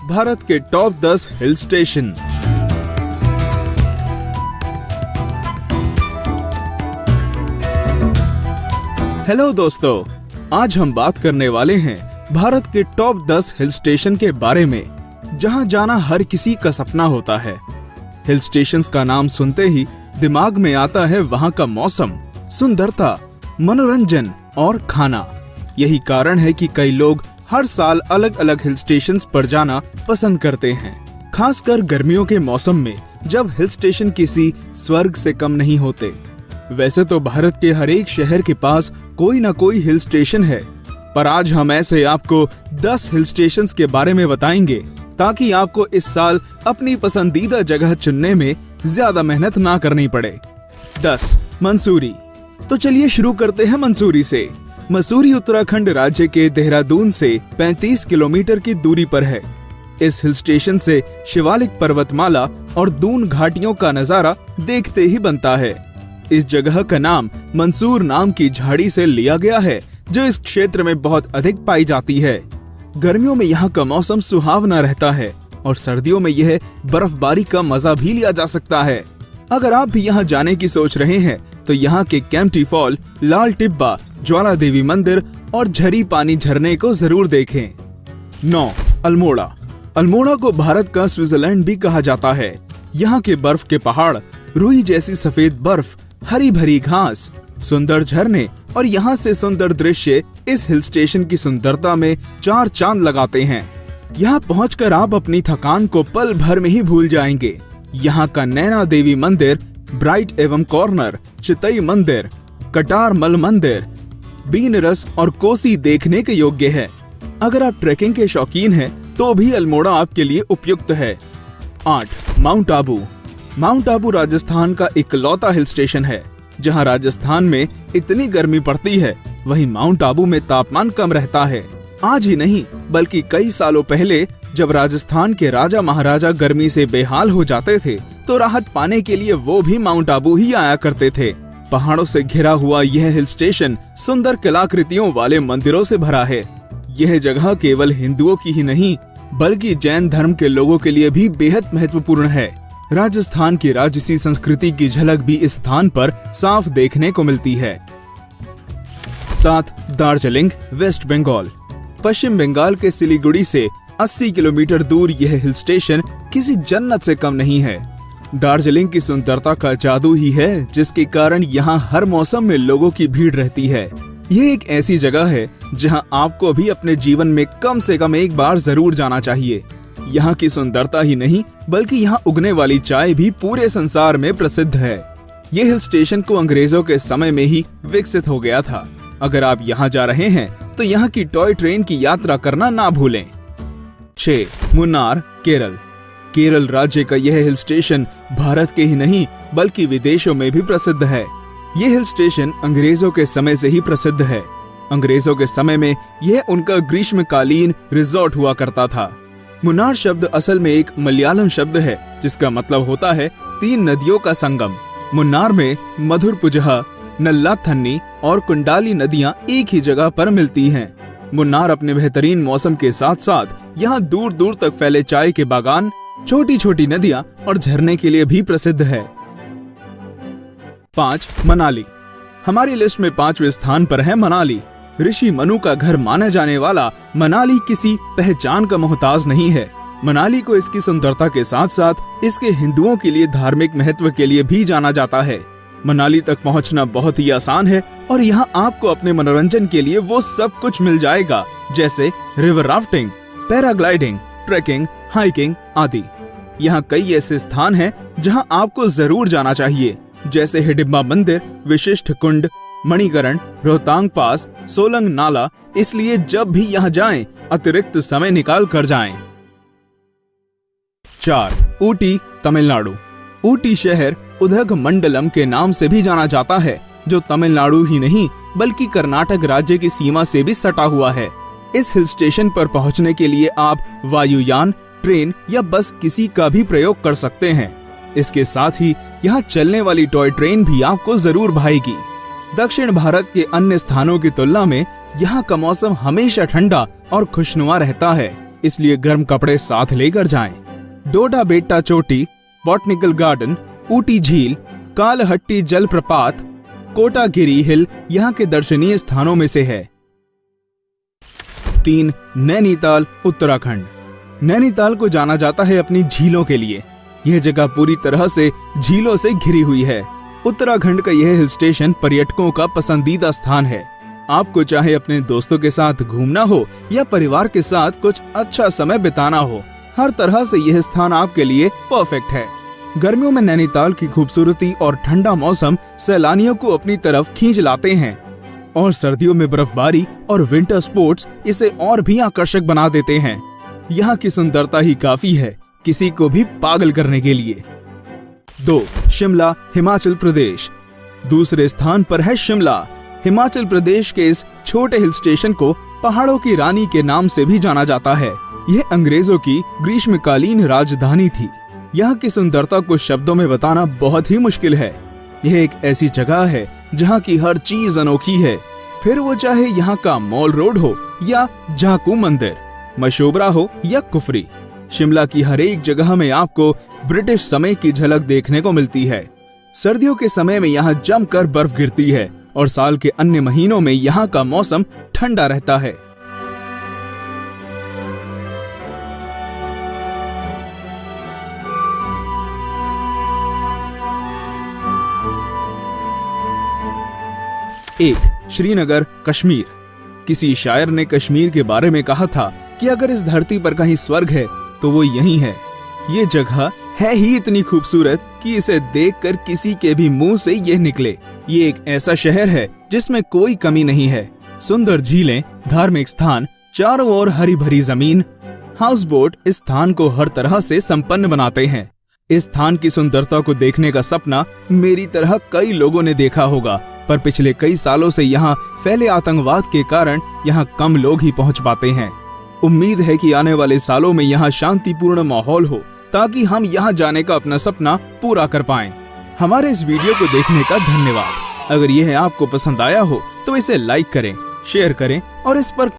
भारत के top 10 hill station. Hello दोस्तों, आज हम बात करने वाले हैं भारत के टॉप 10 हिल स्टेशन के बारे में, जहां जाना हर किसी का सपना होता है। हिल स्टेशंस का नाम सुनते ही दिमाग में आता है वहां का मौसम, सुंदरता, मनोरंजन और खाना। यही कारण है कि कई लोग हर साल अलग अलग हिल स्टेशंस पर जाना पसंद करते हैं, खासकर गर्मियों के मौसम में, जब हिल स्टेशन किसी स्वर्ग से कम नहीं होते। वैसे तो भारत के हर एक शहर के पास कोई ना कोई हिल स्टेशन है, पर आज हम ऐसे आपको 10 हिल स्टेशंस के बारे में बताएंगे, ताकि आपको इस साल अपनी पसंदीदा जगह चुनने में ज्यादा मेहनत ना करनी पड़े। 10. मंसूरी। तो चलिए शुरू करते हैं मंसूरी से। मसूरी उत्तराखंड राज्य के देहरादून से 35 किलोमीटर की दूरी पर है। इस हिल स्टेशन से शिवालिक पर्वतमाला और दून घाटियों का नजारा देखते ही बनता है। इस जगह का नाम मंसूर नाम की झाड़ी से लिया गया है, जो इस क्षेत्र में बहुत अधिक पाई जाती है। गर्मियों में यहाँ का मौसम सुहावना रहता है और सर्दियों में यह बर्फबारी का मजा भी लिया जा सकता है। अगर आप भी यहाँ जाने की सोच रहे हैं तो यहाँ के केम्प्टी फॉल, लाल टिब्बा, ज्वाला देवी मंदिर और झरी पानी झरने को जरूर देखें। 9. अल्मोड़ा। अल्मोड़ा को भारत का स्विट्जरलैंड भी कहा जाता है। यहाँ के बर्फ के पहाड़, रुई जैसी सफेद बर्फ, हरी भरी घास, सुंदर झरने और यहाँ से सुंदर दृश्य इस हिल स्टेशन की सुंदरता में 4 चांद लगाते हैं। यहाँ पहुंचकर आप अपनी थकान को पल भर में ही भूल जाएंगे। यहाँ का नैना देवी मंदिर, ब्राइट एवं कॉर्नर, चितई मंदिर, कटार मल मंदिर, बीन रस और कोसी देखने के योग्य है। अगर आप ट्रैकिंग के शौकीन हैं, तो भी अल्मोड़ा आपके लिए उपयुक्त है। 8. माउंट आबू। माउंट आबू राजस्थान का इकलौता हिल स्टेशन है। जहां राजस्थान में इतनी गर्मी पड़ती है, वहीं माउंट आबू में तापमान कम रहता है। आज ही नहीं, बल्कि कई सालों पहले जब राजस्थान के राजा महाराजा गर्मी से बेहाल हो जाते थे, तो राहत पाने के लिए वो भी माउंट आबू ही आया करते थे। पहाड़ों से घिरा हुआ यह हिल स्टेशन सुंदर कलाकृतियों वाले मंदिरों से भरा है। यह जगह केवल हिंदुओं की ही नहीं, बल्कि जैन धर्म के लोगों के लिए भी बेहद महत्वपूर्ण है। राजस्थान की राजसी संस्कृति की झलक भी इस स्थान पर साफ देखने को मिलती है। 7. दार्जिलिंग, वेस्ट बंगाल। पश्चिम बंगाल के सिलीगुड़ी से 80 किलोमीटर दूर यह हिल स्टेशन किसी जन्नत से कम नहीं है। दार्जिलिंग की सुंदरता का जादू ही है, जिसके कारण यहाँ हर मौसम में लोगों की भीड़ रहती है। यह एक ऐसी जगह है जहाँ आपको भी अपने जीवन में कम से कम एक बार जरूर जाना चाहिए। यहाँ की सुंदरता ही नहीं, बल्कि यहाँ उगने वाली चाय भी पूरे संसार में प्रसिद्ध है। ये हिल स्टेशन को अंग्रेजों के समय में ही विकसित हो गया था। अगर आप यहाँ जा रहे हैं तो यहाँ की टॉय ट्रेन की यात्रा करना ना भूलें। 6. मुन्नार, केरल। केरल राज्य का यह हिल स्टेशन भारत के ही नहीं, बल्कि विदेशों में भी प्रसिद्ध है। यह हिल स्टेशन अंग्रेजों के समय से ही प्रसिद्ध है। अंग्रेजों के समय में यह उनका ग्रीष्मकालीन रिजॉर्ट हुआ करता था। मुन्नार शब्द असल में एक मलयालम शब्द है, जिसका मतलब होता है 3 नदियों का संगम। मुन्नार में मधुरपुजहा, नल्लाथन्नी और कुंडाली नदियां एक ही जगह पर मिलती हैं। मुन्नार अपने बेहतरीन मौसम के साथ साथ यहाँ दूर दूर तक फैले चाय के बागान, छोटी छोटी नदियां और झरने के लिए भी प्रसिद्ध है। 5. मनाली। हमारी लिस्ट में 5वें स्थान पर है मनाली। ऋषि मनु का घर माना जाने वाला मनाली किसी पहचान का मोहताज नहीं है। मनाली को इसकी सुंदरता के साथ साथ इसके हिंदुओं के लिए धार्मिक महत्व के लिए भी जाना जाता है। मनाली तक पहुंचना बहुत ही आसान है और यहाँ आपको अपने मनोरंजन के लिए वो सब कुछ मिल जाएगा, जैसे river rafting, paragliding, trekking, hiking आदि। यहाँ कई ऐसे स्थान हैं जहाँ आपको जरूर जाना चाहिए, जैसे हिडिंबा मंदिर, विशिष्ट कुंड, मणिकरण, रोहतांग पास, सोलंग नाला। इसलिए जब भी यहाँ जाएं, अतिरिक्त समय निकाल कर जाएं। 4. ऊटी, तमिलनाडु। ऊटी शहर उदगमंडलम के नाम से भी जाना जाता है, जो तमिलनाडु ही नहीं, बल्कि कर्नाटक राज्य की सीमा से भी सटा हुआ है। इस हिल स्टेशन पर पहुंचने के लिए आप वायुयान, ट्रेन या बस किसी का भी प्रयोग कर सकते हैं। इसके साथ ही यहाँ चलने वाली टॉय ट्रेन भी आपको जरूर भाएगी। दक्षिण भारत के अन्य स्थानों की तुलना में यहाँ का मौसम हमेशा ठंडा और खुशनुमा रहता है। इसलिए गर्म कपड़े साथ लेकर जाएं। डोडा बेट्टा चोटी, बॉटनिकल गार्डन, ऊटी झील, कालहट्टी जलप्रपात, कोटागिरी हिल यहाँ के दर्शनीय स्थानों में से है। 3. नैनीताल, उत्तराखंड। नैनीताल को जाना जाता है अपनी झीलों के लिए। यह जगह पूरी तरह से झीलों से घिरी हुई है। उत्तराखंड का यह हिल स्टेशन पर्यटकों का पसंदीदा स्थान है। आपको चाहे अपने दोस्तों के साथ घूमना हो या परिवार के साथ कुछ अच्छा समय बिताना हो, हर तरह से यह स्थान आपके लिए परफेक्ट है। गर्मियों में नैनीताल की खूबसूरती और ठंडा मौसम सैलानियों को अपनी तरफ खींच लाते हैं, और सर्दियों में बर्फबारी और विंटर स्पोर्ट्स इसे और भी आकर्षक बना देते हैं। यहाँ की सुंदरता ही काफी है किसी को भी पागल करने के लिए। 2. शिमला, हिमाचल प्रदेश। दूसरे स्थान पर है शिमला। हिमाचल प्रदेश के इस छोटे हिल स्टेशन को पहाड़ों की रानी के नाम से भी जाना जाता है। यह अंग्रेजों की ग्रीष्मकालीन राजधानी थी। यहाँ की सुंदरता को शब्दों में बताना बहुत ही मुश्किल है। यह एक ऐसी जगह है जहाँ की हर चीज अनोखी है, फिर वो चाहे यहाँ का मॉल रोड हो या जाकू मंदिर, मशोबरा हो या कुफरी। शिमला की हर एक जगह में आपको ब्रिटिश समय की झलक देखने को मिलती है। सर्दियों के समय में यहाँ जमकर बर्फ गिरती है और साल के अन्य महीनों में यहाँ का मौसम ठंडा रहता है। एक. श्रीनगर, कश्मीर। किसी शायर ने कश्मीर के बारे में कहा था कि अगर इस धरती पर कहीं स्वर्ग है तो वो यही है। ये जगह है ही इतनी खूबसूरत कि इसे देखकर किसी के भी मुंह से ये निकले। ये एक ऐसा शहर है जिसमें कोई कमी नहीं है। सुंदर झीलें, धार्मिक स्थान, चारों ओर हरी भरी जमीन, हाउस बोट इस स्थान को हर तरह से संपन्न बनाते हैं। इस स्थान की सुंदरता को देखने का सपना मेरी तरह कई लोगों ने देखा होगा, पर पिछले कई सालों से यहाँ फैले आतंकवाद के कारण यहाँ कम लोग ही पहुँच पाते हैं। उम्मीद है कि आने वाले सालों में यहाँ शांतिपूर्ण माहौल हो ताकि हम यहाँ जाने का अपना सपना पूरा कर पाएं। हमारे इस वीडियो को देखने का धन्यवाद। अगर यह आपको पसंद आया हो तो इसे लाइक करें, शेयर करें और इस पर